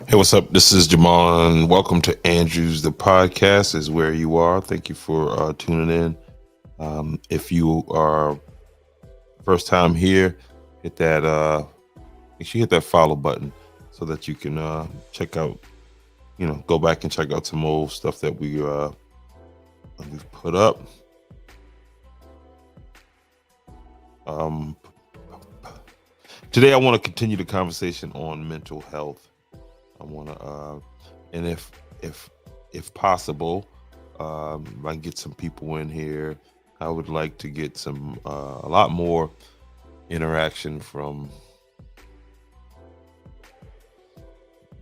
Hey, what's up? This is Jamal, and welcome to Andrews, the podcast is where you are. Thank you for tuning in. If you are first time here, hit that make sure you hit that follow button so that you can check out, go back and check out some old stuff that we've put up. Um, Today, I want to continue the conversation on mental health. I want to, and if if possible, I can get some people in here. I would like to get a lot more interaction from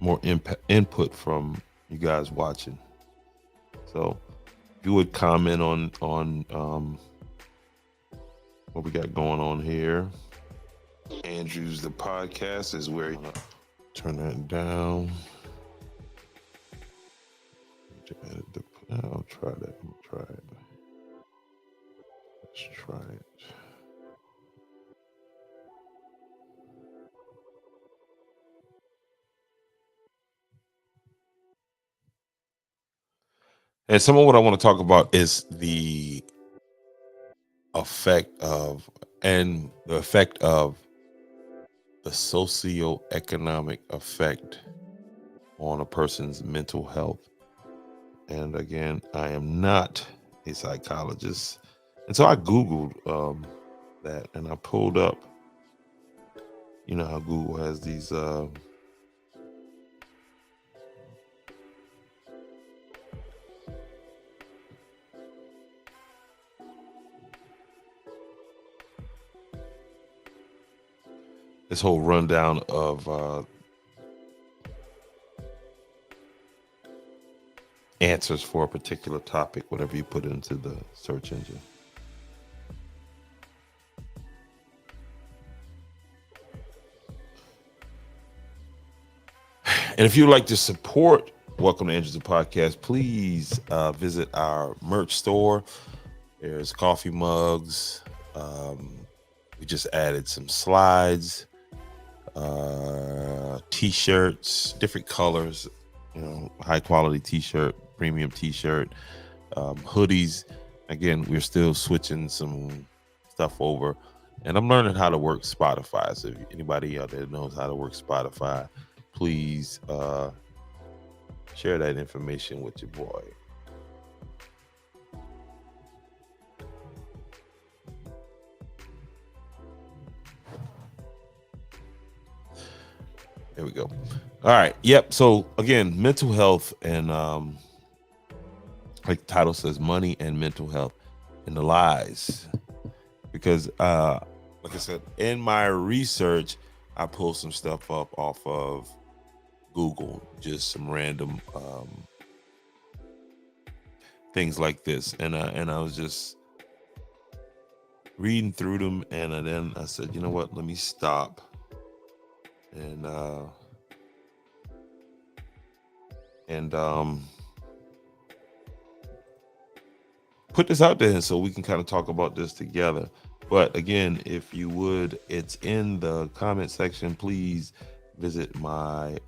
more input from you guys watching. So, if you would comment on what we got going on here. Andrews, the podcast is where you turn that down. I'll try that. I'm gonna try it. Let's try it. And some of what I want to talk about is effect of the effect of the socioeconomic effect on a person's mental health. And again, I am not a psychologist, and so I googled that, and I pulled up. You know how Google has these this whole rundown of answers for a particular topic, whatever you put into the search engine. And if you'd like to support Welcome to Andrews the Podcast, please visit our merch store. There's coffee mugs. We just added some slides, t-shirts, different colors, high quality t-shirt, premium t-shirt, hoodies. Again, we're still switching some stuff over, and I'm learning how to work Spotify. So if anybody out there knows how to work Spotify, please share that information with your boy. There we go. All right. Yep. So again, mental health and like the title says, money and mental health and the lies. Because like I said, in my research, I pulled some stuff up off of Google, just some random things like this, and I was just reading through them, and then I said, you know what? Let me stop and put this out there so we can kind of talk about this together. But again, if you would, it's in the comment section. Please visit my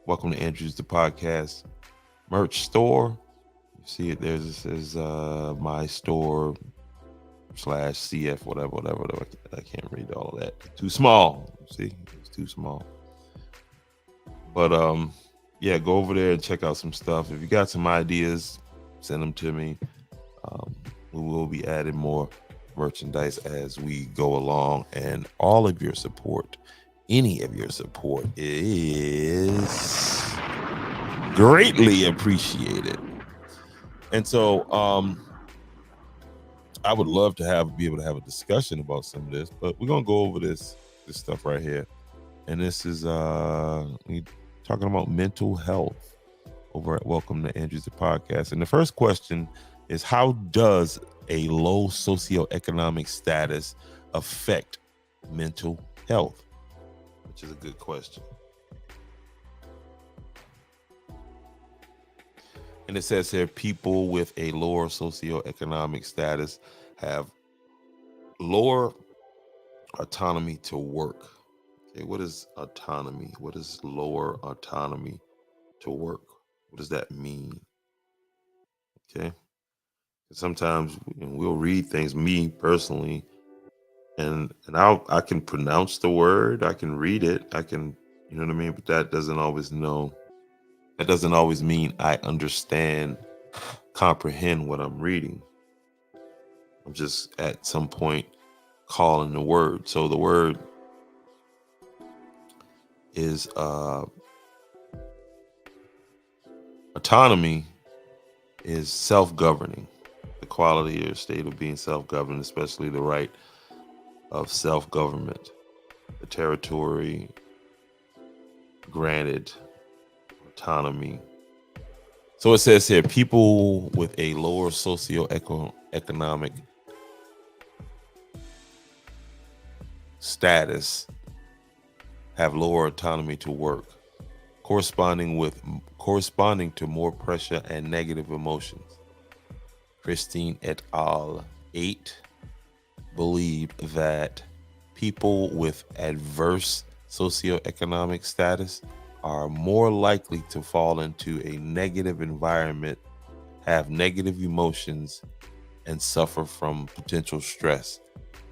Welcome to Andrews the Podcast merch store. You see it there. This is my store / CF, whatever. I can't read all of that. Too small. See, it's too small. But yeah, go over there and check out some stuff. If you got some ideas, send them to me. We will be adding more merchandise as we go along, and all of your support, any of your support, is greatly appreciated. And so I would love to be able to have a discussion about some of this, but we're gonna go over this stuff right here. And this is we talking about mental health over at Welcome to Andrews the Podcast. And the first question is, how does a low socioeconomic status affect mental health? Which is a good question. And it says here, people with a lower socioeconomic status have lower autonomy to work. Okay, what is autonomy? What is lower autonomy to work? What does that mean? Okay. Sometimes we'll read things, me personally, and I can pronounce the word, I can read it, I can, you know what I mean, but that doesn't always mean I understand, comprehend what I'm reading. I'm just at some point calling the word. So the word is autonomy is self-governing, the quality or state of being self-governed, especially the right of self-government, the territory granted autonomy. So it says here, people with a lower socioeconomic status have lower autonomy to work, corresponding to more pressure and negative emotions. Christine et al. 8 believed that people with adverse socioeconomic status are more likely to fall into a negative environment, have negative emotions, and suffer from potential stress,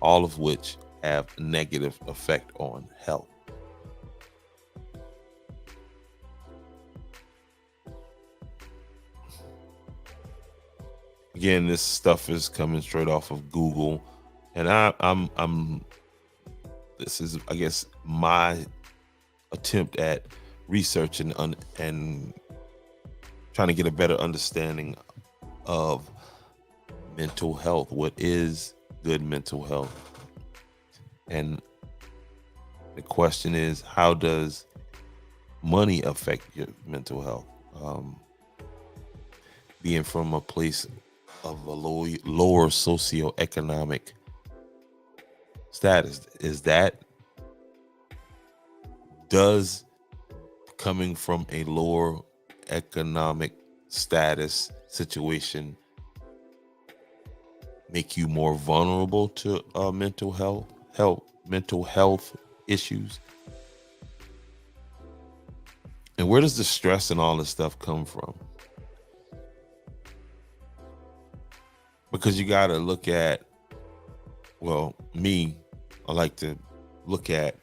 all of which have negative effect on health. Again, this stuff is coming straight off of Google, and I'm this is, I guess, my attempt at researching and trying to get a better understanding of mental health. What is good mental health? And the question is, how does money affect your mental health? Being from a place of a lower socioeconomic status, is that, does coming from a lower economic status situation make you more vulnerable to mental health issues? And where does the stress and all this stuff come from? Because you got to look at, well, me, I like to look at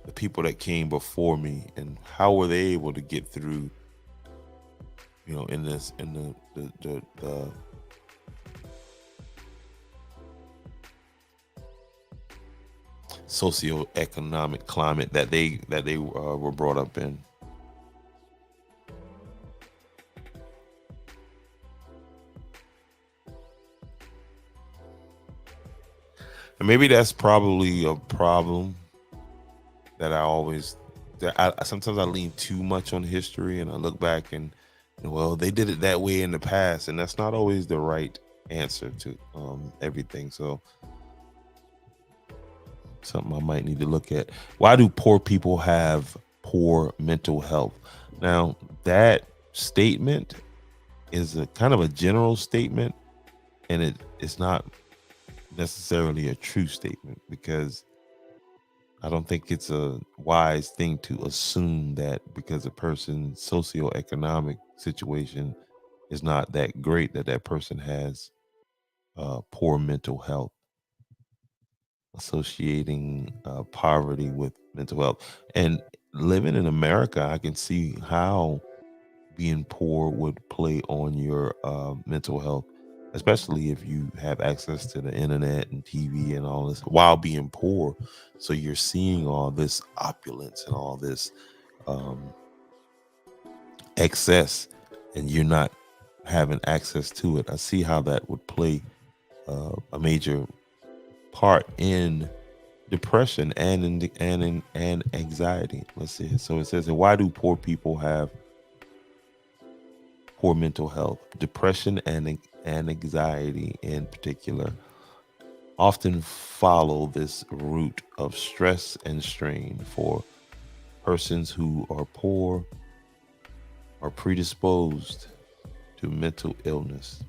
the people that came before me and how were they able to get through, in the socioeconomic climate that they were brought up in. And maybe that's probably a problem that I sometimes I lean too much on history, and I look back and, well, they did it that way in the past, and that's not always the right answer to everything. So something I might need to look at. Why do poor people have poor mental health? Now, that statement is a kind of a general statement, and it's not necessarily a true statement, because I don't think it's a wise thing to assume that because a person's socioeconomic situation is not that great, that person has poor mental health, associating poverty with mental health. And living in America, I can see how being poor would play on your mental health, especially if you have access to the internet and TV and all this while being poor. So you're seeing all this opulence and all this um, excess, and you're not having access to it. I see how that would play a major part in depression and anxiety. Let's see. So it says, why do poor people have poor mental health? Depression and anxiety in particular often follow this root of stress and strain. For persons who are poor are predisposed to mental illness.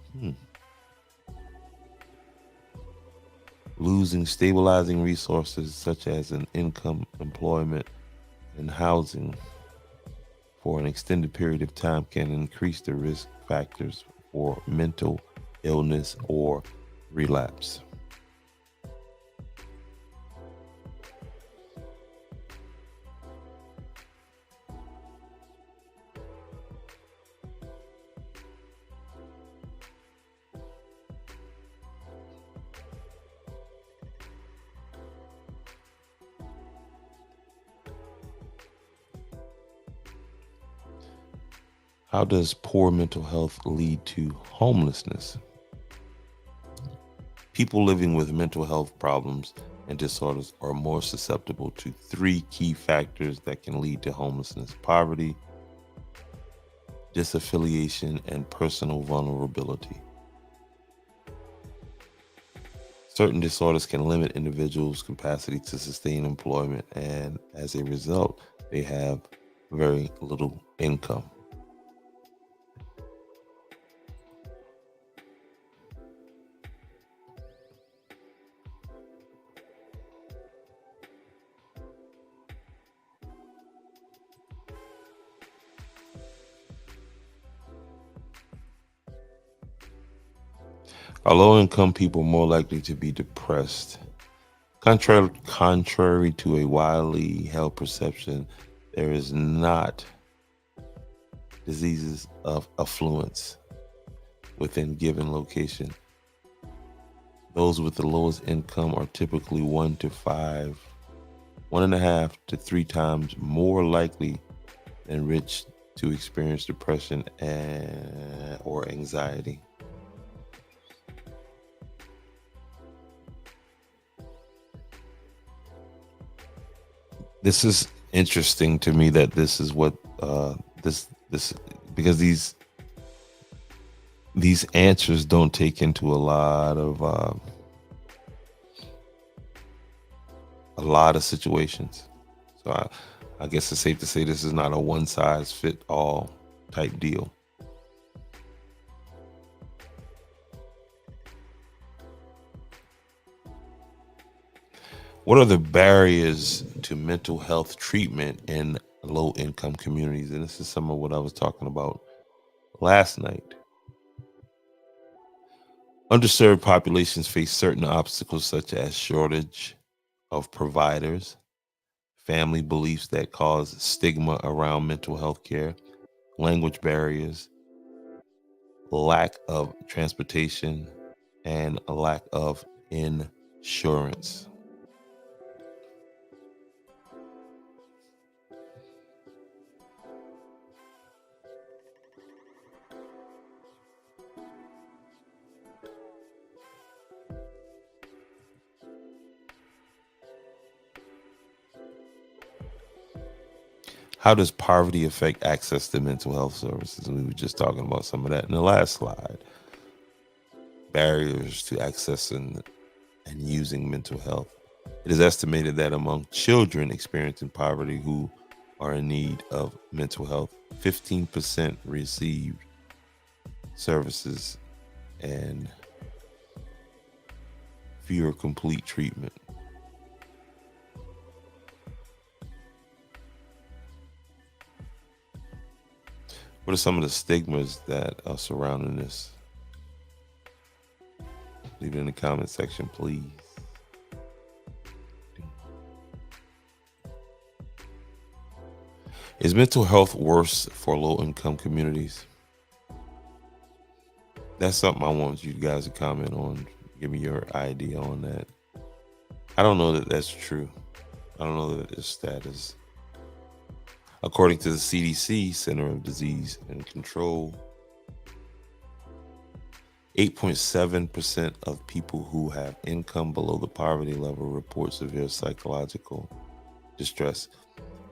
Losing stabilizing resources such as an income, employment, and housing for an extended period of time can increase the risk factors for mental illness or relapse. How does poor mental health lead to homelessness? People living with mental health problems and disorders are more susceptible to three key factors that can lead to homelessness: poverty, disaffiliation, and personal vulnerability. Certain disorders can limit individuals' capacity to sustain employment, and as a result, they have very little income. Are low income people more likely to be depressed? Contrary to a widely held perception, there is not diseases of affluence within given location. Those with the lowest income are typically 1.5 to 3 times more likely than rich to experience depression or anxiety. This is interesting to me that this is what this because these answers don't take into a lot of situations. So I guess it's safe to say this is not a one size fit all type deal. What are the barriers to mental health treatment in low income communities? And this is some of what I was talking about last night. Underserved populations face certain obstacles such as shortage of providers, family beliefs that cause stigma around mental health care, language barriers, lack of transportation, and a lack of insurance. How does poverty affect access to mental health services? We were just talking about some of that in the last slide. Barriers to accessing and using mental health. It is estimated that among children experiencing poverty who are in need of mental health, 15% received services and fewer complete treatment. What are some of the stigmas that are surrounding this? Leave it in the comment section, please. Is mental health worse for low income communities? That's something I want you guys to comment on. Give me your idea on that. I don't know that that's true. I don't know that this stat is. According to the CDC, Center of Disease and Control, 8.7% of people who have income below the poverty level report severe psychological distress.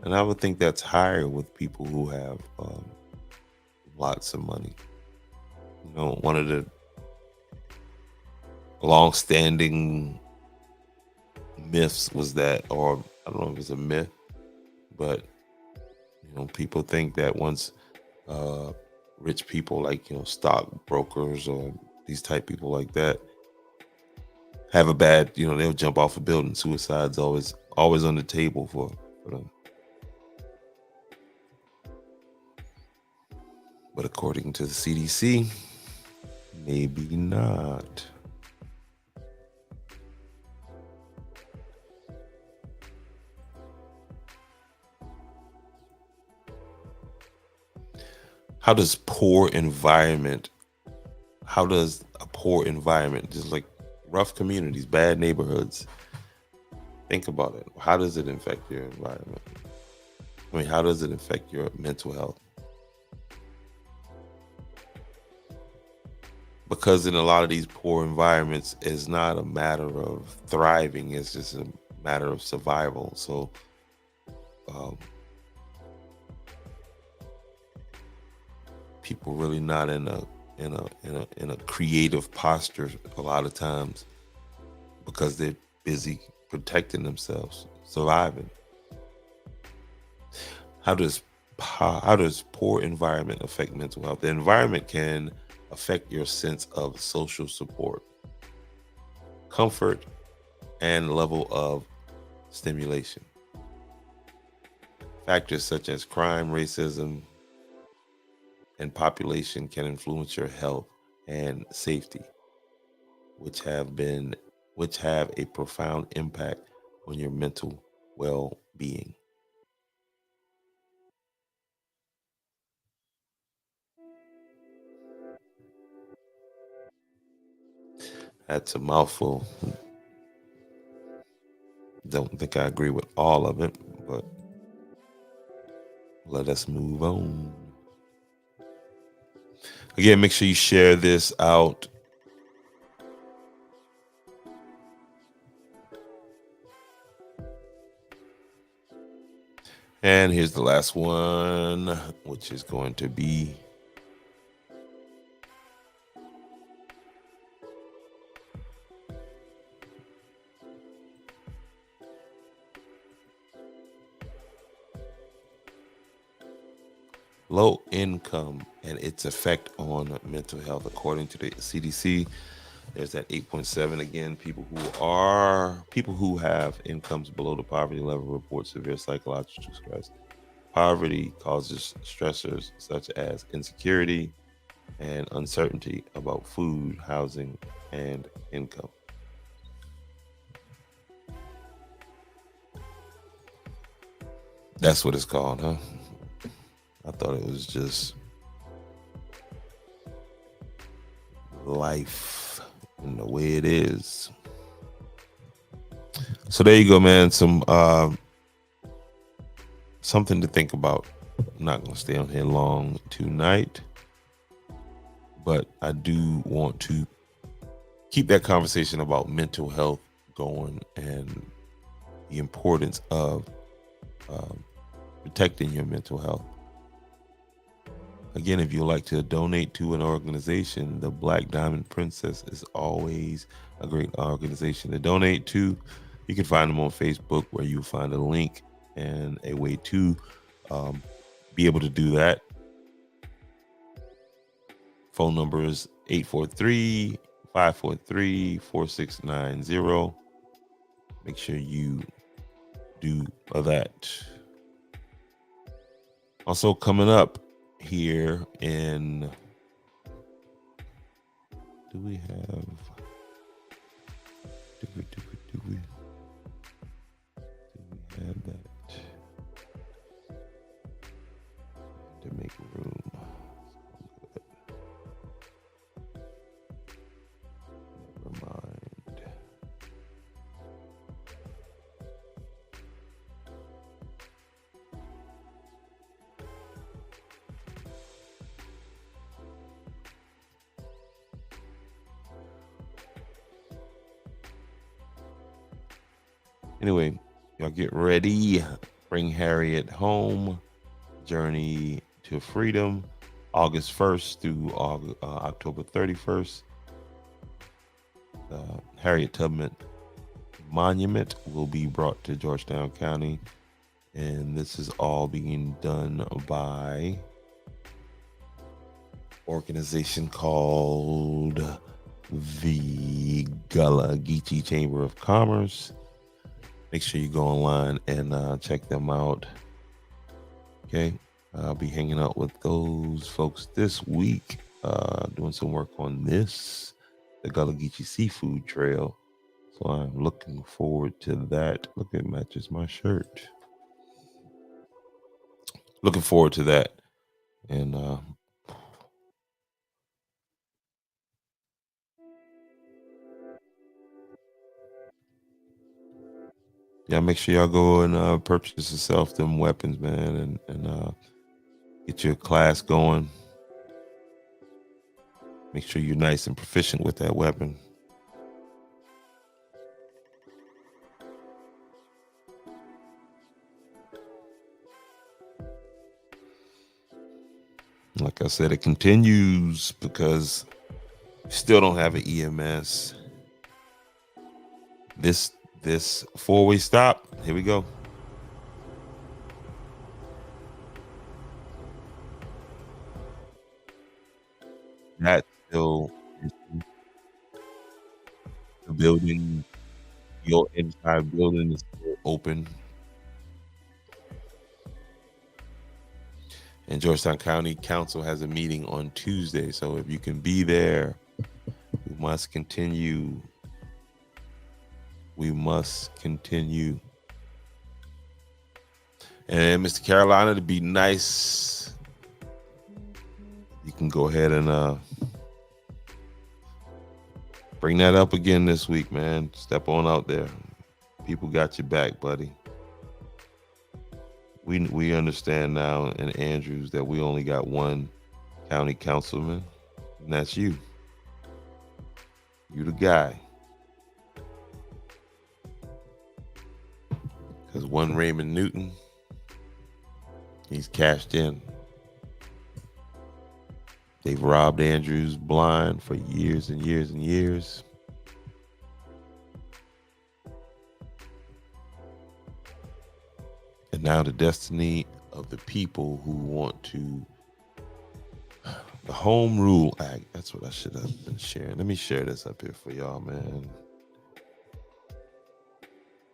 And I would think that's higher with people who have lots of money. You know, one of the long-standing myths was that, or I don't know if it's a myth, but people think that once rich people like stockbrokers or these type people like that, have a bad, they'll jump off a building. Suicide's always on the table for them. But according to the CDC, maybe not. How does a poor environment, just like rough communities, bad neighborhoods, think about it. How does it affect your environment? I mean, how does it affect your mental health? Because in a lot of these poor environments, it's not a matter of thriving, it's just a matter of survival. So um, people really not in a creative posture a lot of times because they're busy protecting themselves, surviving. How does poor environment affect mental health? The environment can affect your sense of social support, comfort, and level of stimulation. Factors such as crime, racism, and population can influence your health and safety, which have a profound impact on your mental well-being. That's a mouthful. Don't think I agree with all of it, but let us move on. Again, make sure you share this out. And here's the last one, which is going to be low income and its effect on mental health. According to the CDC, there's that 8.7. Again, people who have incomes below the poverty level report severe psychological stress. Poverty causes stressors such as insecurity and uncertainty about food, housing, and income. That's what it's called, huh? I thought it was just life and the way it is. So there you go, man. Something to think about. I'm not going to stay on here long tonight, but I do want to keep that conversation about mental health going and the importance of protecting your mental health. Again, if you'd like to donate to an organization, the Black Diamond Princess is always a great organization to donate to. You can find them on Facebook, where you'll find a link and a way to be able to do that. Phone number is 843-543-4690. Make sure you do that. Also coming up here in, do we have that to make room? Never mind. Anyway, y'all get ready. Bring Harriet home. Journey to Freedom, August 1st through October 31st. Harriet Tubman Monument will be brought to Georgetown County, and this is all being done by organization called the Gullah Geechee Chamber of Commerce. Make sure you go online and check them out. Okay. I'll be hanging out with those folks this week, doing some work on this, the Gullah Geechee Seafood Trail. So I'm looking forward to that. Look, it matches my shirt. Looking forward to that. And yeah, make sure y'all go and purchase yourself them weapons, man, and get your class going. Make sure you're nice and proficient with that weapon. Like I said, it continues because we still don't have an EMS. This four-way stop. Here we go. That still the building, your entire building is still open. And Georgetown County Council has a meeting on Tuesday. So if you can be there, we must continue. We must continue. And Mr. Carolina, to be nice, you can go ahead and bring that up again this week, man. Step on out there. People got your back, buddy. We understand now in Andrews that we only got one county councilman, and that's you. You the guy. Because one Raymond Newton, he's cashed in. They've robbed Andrews blind for years and years and years. And now the destiny of the people who want to, the Home Rule Act. That's what I should have been sharing. Let me share this up here for y'all, man.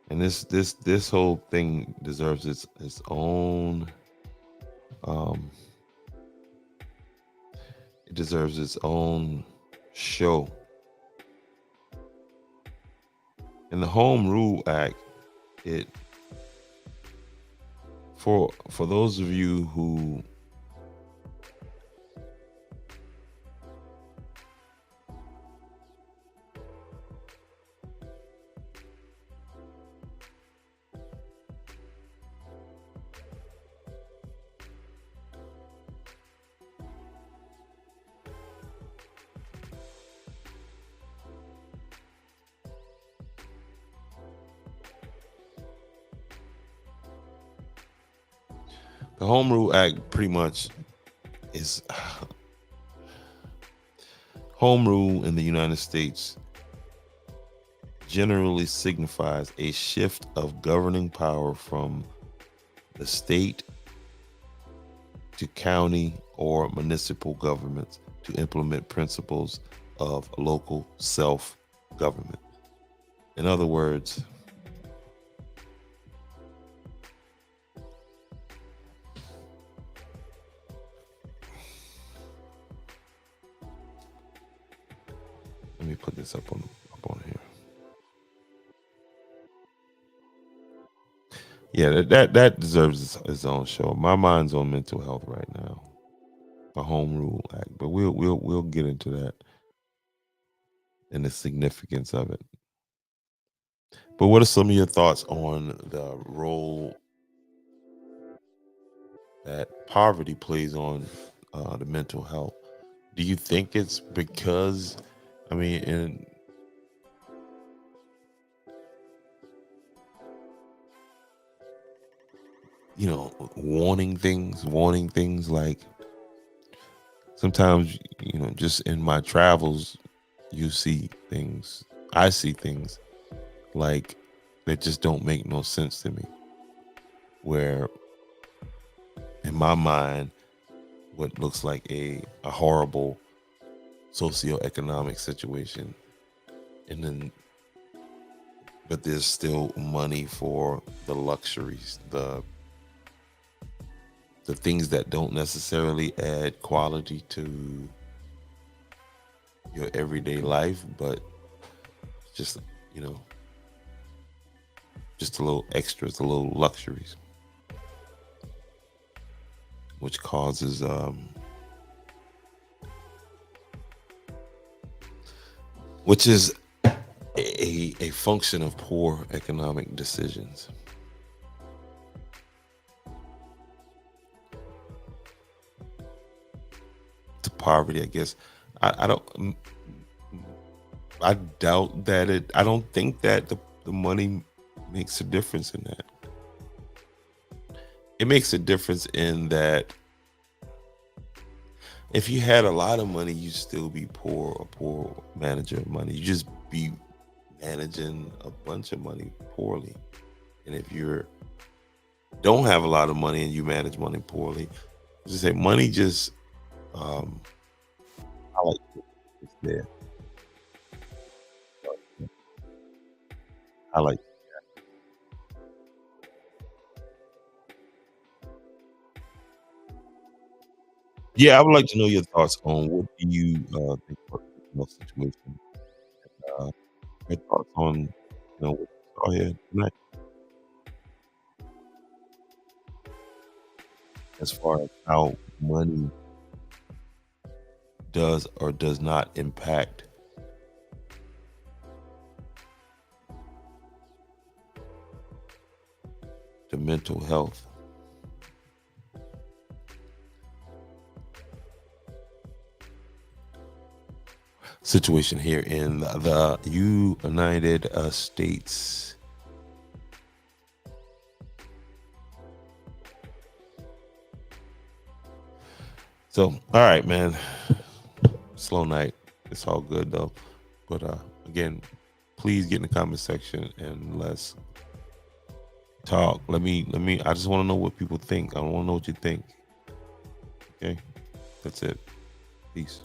And this whole thing deserves its own. It deserves its own show. In the Home Rule Act, it for those of you who the Home Rule Act pretty much is home rule in the United States generally signifies a shift of governing power from the state to county or municipal governments to implement principles of local self-government. In other words, let me put this up on here. Yeah, that deserves its own show. My mind's on mental health right now. The Home Rule Act, but we'll get into that and the significance of it. But what are some of your thoughts on the role that poverty plays on the mental health? Do you think it's because, I mean, and warning things like sometimes, just in my travels, I see things like that just don't make no sense to me. Where in my mind, what looks like a horrible socioeconomic situation, and then but there's still money for the luxuries, the things that don't necessarily add quality to your everyday life, but just you know, just a little extras, a little luxuries, which causes which is a function of poor economic decisions. To poverty, I guess. I don't. I doubt that it. I don't think that the money makes a difference in that. It makes a difference in that if you had a lot of money, you'd still be poor, a poor manager of money. You just be managing a bunch of money poorly. And if you don't have a lot of money and you manage money poorly, just say money just um I like it's there. I like yeah, I would like to know your thoughts on what do you think about the situation? Uh, your thoughts on what you saw here tonight as far as how money does or does not impact the mental health situation here in the United States. So, all right, man. Slow night. It's all good though. But again, please get in the comment section and let's talk. Let me I just want to know what people think. I want to know what you think. Okay? That's it. Peace.